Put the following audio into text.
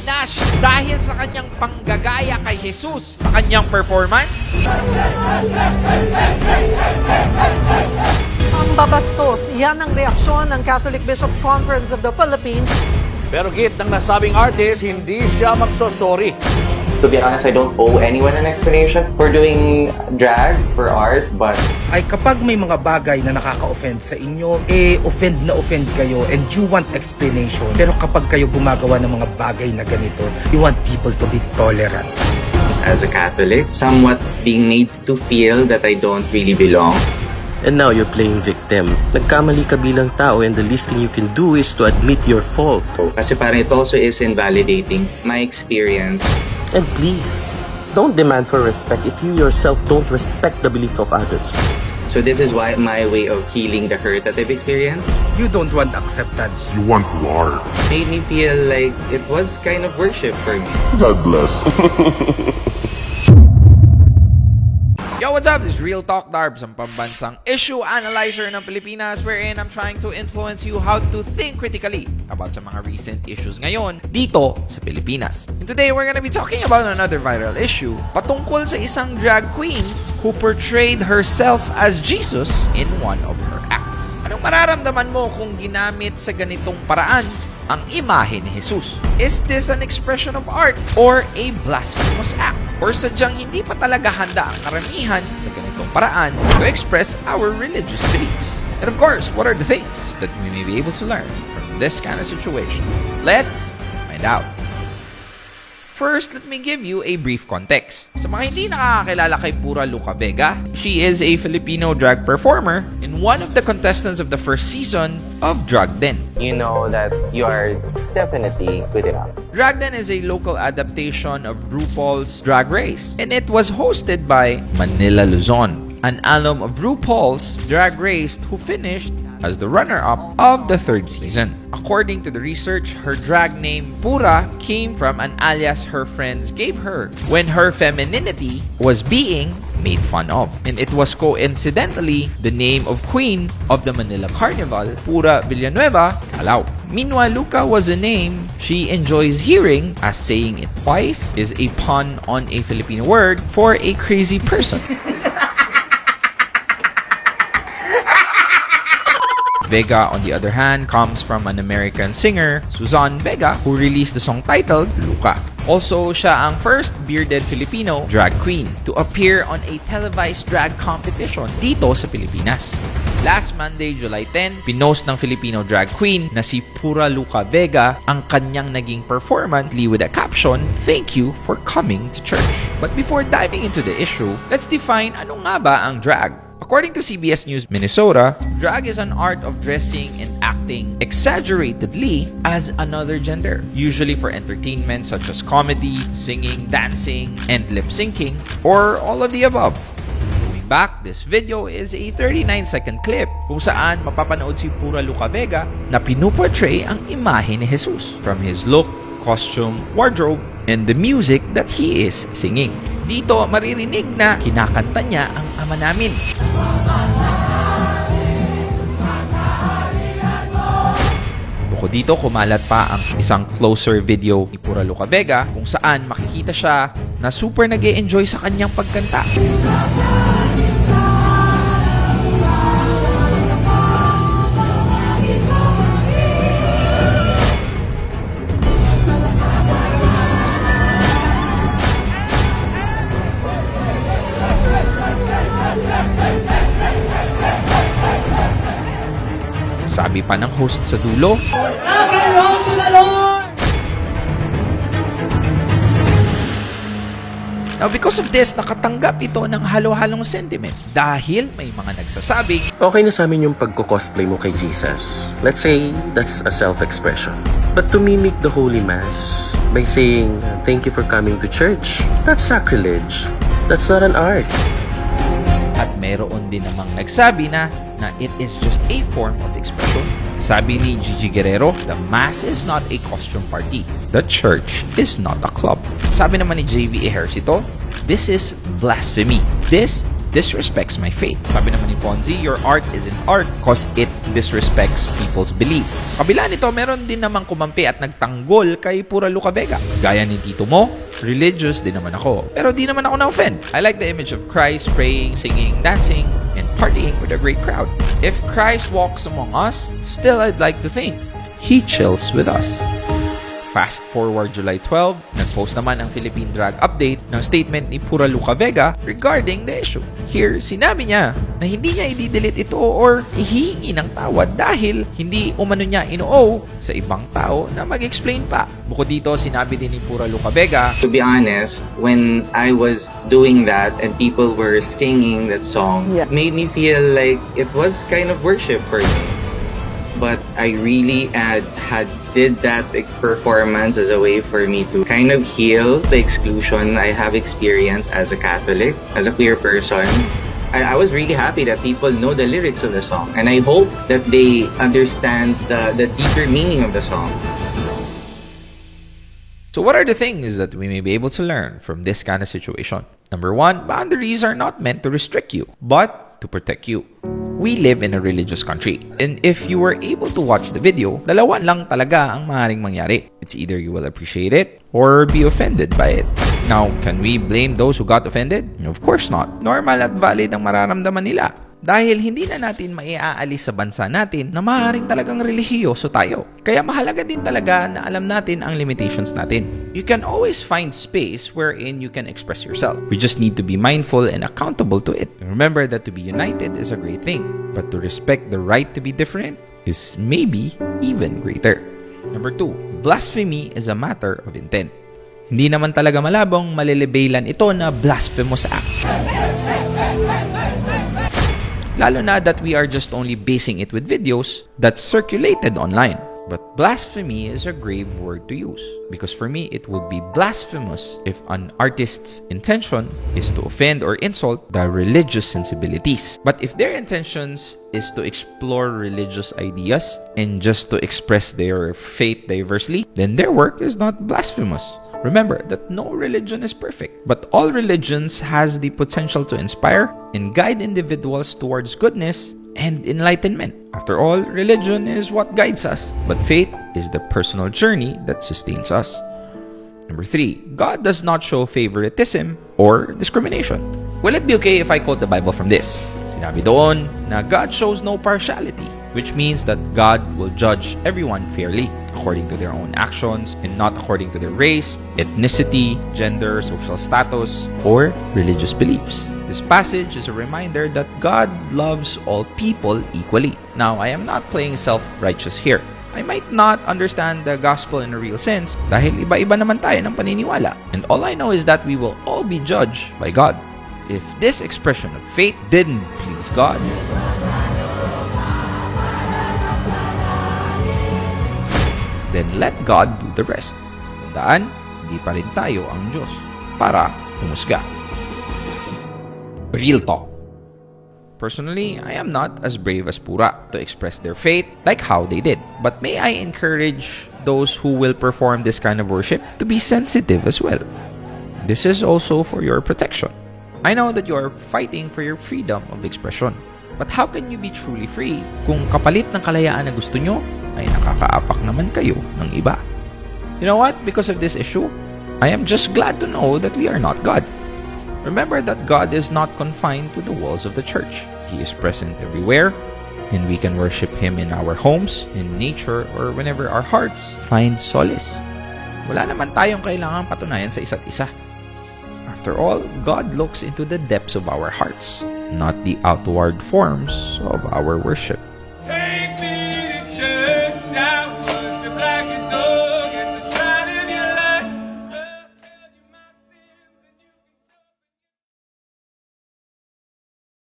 binash dahil sa kanyang panggagaya kay Jesus sa kanyang performance? Ang babastos, yan ang reaksyon ng Catholic Bishops' Conference of the Philippines. Pero git ng nasabing artist, hindi siya magsosorry. To be honest, I don't owe anyone an explanation for doing drag for art, but ay kapag may mga bagay na nakaka-offend sa inyo, offend na offend kayo and you want explanation. Pero kapag kayo gumagawa ng mga bagay na ganito, you want people to be tolerant. as a Catholic, somewhat being made to feel that I don't really belong. And now you're playing victim. Nagkamali ka bilang tao and the least thing you can do is to admit your fault. Kasi parang it also is invalidating my experience. And please, don't demand for respect if you yourself don't respect the belief of others. So this is why my way of healing the hurt that I've experienced You don't want acceptance. You want war. made me feel like it was kind of worship for me. God bless. Yo, what's up? This is Real Talk Darbs, ang pambansang issue analyzer ng Pilipinas, wherein I'm trying to influence you how to think critically about sa mga recent issues ngayon dito sa Pilipinas. And today, we're gonna be talking about another viral issue patungkol sa isang drag queen who portrayed herself as Jesus in one of her acts. Anong mararamdaman mo kung ginamit sa ganitong paraan ang imahe ni Jesus? Is this an expression of art or a blasphemous act? Or sadyang hindi pa talaga handa ang karamihan sa ganitong paraan to express our religious beliefs? And of course, what are the things that we may be able to learn from this kind of situation? Let's find out. First, let me give you a brief context. Sa mga hindi nakakakilala kay Pura Luca Vega, she is a Filipino drag performer and one of the contestants of the first season of Drag Den. You know that you are definitely good enough. Drag Den is a local adaptation of RuPaul's Drag Race, and it was hosted by Manila Luzon, an alum of RuPaul's Drag Race who finished as the runner-up of the third season. According to the research, her drag name Pura came from an alias her friends gave her when her femininity was being made fun of. And it was coincidentally the name of Queen of the Manila Carnival, Pura Villanueva Calao. Meanwhile, Luca was a name she enjoys hearing, as saying it twice is a pun on a Filipino word for a crazy person. Vega, on the other hand, comes from an American singer, Suzanne Vega, who released the song titled Luca. Also, siya ang first bearded Filipino drag queen to appear on a televised drag competition dito sa Pilipinas. Last Monday, July 10, pinost ng Filipino drag queen na si Pura Luca Vega ang kanyang naging performance with a caption, "Thank you for coming to church." But before diving into the issue, let's define ano nga ba ang drag. According to CBS News Minnesota, drag is an art of dressing and acting exaggeratedly as another gender, usually for entertainment such as comedy, singing, dancing, and lip-syncing, or all of the above. Going back, this video is a 39-second clip kung saan mapapanood si Pura Luca Vega na pinuportray ang imahe ni Jesus from his look, costume, wardrobe, and the music that he is singing. Dito, maririnig na kinakanta niya ang Ama Namin. Bukod dito, kumalat pa ang isang closer video ni Pura Luca Vega kung saan makikita siya na super nag-e-enjoy sa kanyang pagkanta. Sabi pa ng host sa dulo, now, because of this, nakatanggap ito ng halo-halong sentiment dahil may mga nagsasabing, Okay na sa amin yung pagko-cosplay mo kay Jesus. Let's say that's a self-expression. But to mimic the Holy Mass by saying, thank you for coming to church, that's sacrilege. That's not an art. at meron din namang nagsabi na it is just a form of expression. Sabi ni Gigi Guerrero, the Mass is not a costume party. The church is not a club. Sabi naman ni JV Ejercito, this is blasphemy. This disrespects my faith. Sabi naman ni Fonzie, your art isn't art because it disrespects people's belief. Sa kabila nito, meron din namang kumampi at nagtanggol kay Pura Luca Vega. Gaya ni Tito Mo, religious din naman ako. Pero di naman ako na-offend. I like the image of Christ praying, singing, dancing, and partying with a great crowd. If Christ walks among us, still I'd like to think He chills with us. Fast forward July 12, nag-post naman ang Philippine Drag Update ng statement ni Pura Luca Vega regarding the issue. Here, sinabi niya na hindi niya i-delete ito or ihihingi ng tawad dahil hindi umano niya ino-owe sa ibang tao na mag-explain pa. Bukod dito, sinabi din ni Pura Luca Vega, To be honest, when I was doing that and people were singing that song, Yeah. it made me feel like it was kind of worship for me. But I really did that performance as a way for me to kind of heal the exclusion I have experienced as a Catholic, as a queer person. I was really happy that people know the lyrics of the song, and I hope that they understand the deeper meaning of the song. so what are the things that we may be able to learn from this kind of situation? Number 1, boundaries are not meant to restrict you, but to protect you. We live in a religious country. And if you were able to watch the video, dalawa lang talaga ang maaaring mangyari. It's either you will appreciate it or be offended by it. Now, can we blame those who got offended? Of course not. Normal at valid ang mararamdaman nila. Dahil hindi na natin maiaalis sa bansa natin na maaaring talagang relihiyoso tayo. Kaya mahalaga din talaga na alam natin ang limitations natin. You can always find space wherein you can express yourself. We just need to be mindful and accountable to it. Remember that to be united is a great thing, but to respect the right to be different is maybe even greater. Number 2, blasphemy is a matter of intent. Hindi naman talaga malabong malilibelan ito na blasphemous act. Lalo na that we are just only basing it with videos that's circulated online. But blasphemy is a grave word to use, because for me, it would be blasphemous if an artist's intention is to offend or insult the religious sensibilities. But if their intentions is to explore religious ideas and just to express their faith diversely, then their work is not blasphemous. Remember that no religion is perfect, but all religions has the potential to inspire and guide individuals towards goodness and enlightenment. After all, religion is what guides us, but faith is the personal journey that sustains us. Number 3, God does not show favoritism or discrimination. Will it be okay if I quote the Bible from this? Sinabi doon na God shows no partiality, which means that God will judge everyone fairly according to their own actions and not according to their race, ethnicity, gender, social status, or religious beliefs. This passage is a reminder that God loves all people equally. Now, I am not playing self-righteous here. I might not understand the gospel in a real sense dahil iba-iba naman tayo ng paniniwala. And all I know is that we will all be judged by God. If this expression of faith didn't please God, then let God do the rest. Tandaan, hindi pa rin tayo ang Diyos para humusga. Real talk. Personally, I am not as brave as Pura to express their faith like how they did. But may I encourage those who will perform this kind of worship to be sensitive as well. This is also for your protection. I know that you are fighting for your freedom of expression. But how can you be truly free kung kapalit ng kalayaan na gusto nyo ay nakakaapak naman kayo ng iba? You know what? Because of this issue, I am just glad to know that we are not God. Remember that God is not confined to the walls of the church. He is present everywhere, and we can worship Him in our homes, in nature, or whenever our hearts find solace. Wala naman tayong kailangang patunayan sa isa't isa. After all, God looks into the depths of our hearts, not the outward forms of our worship.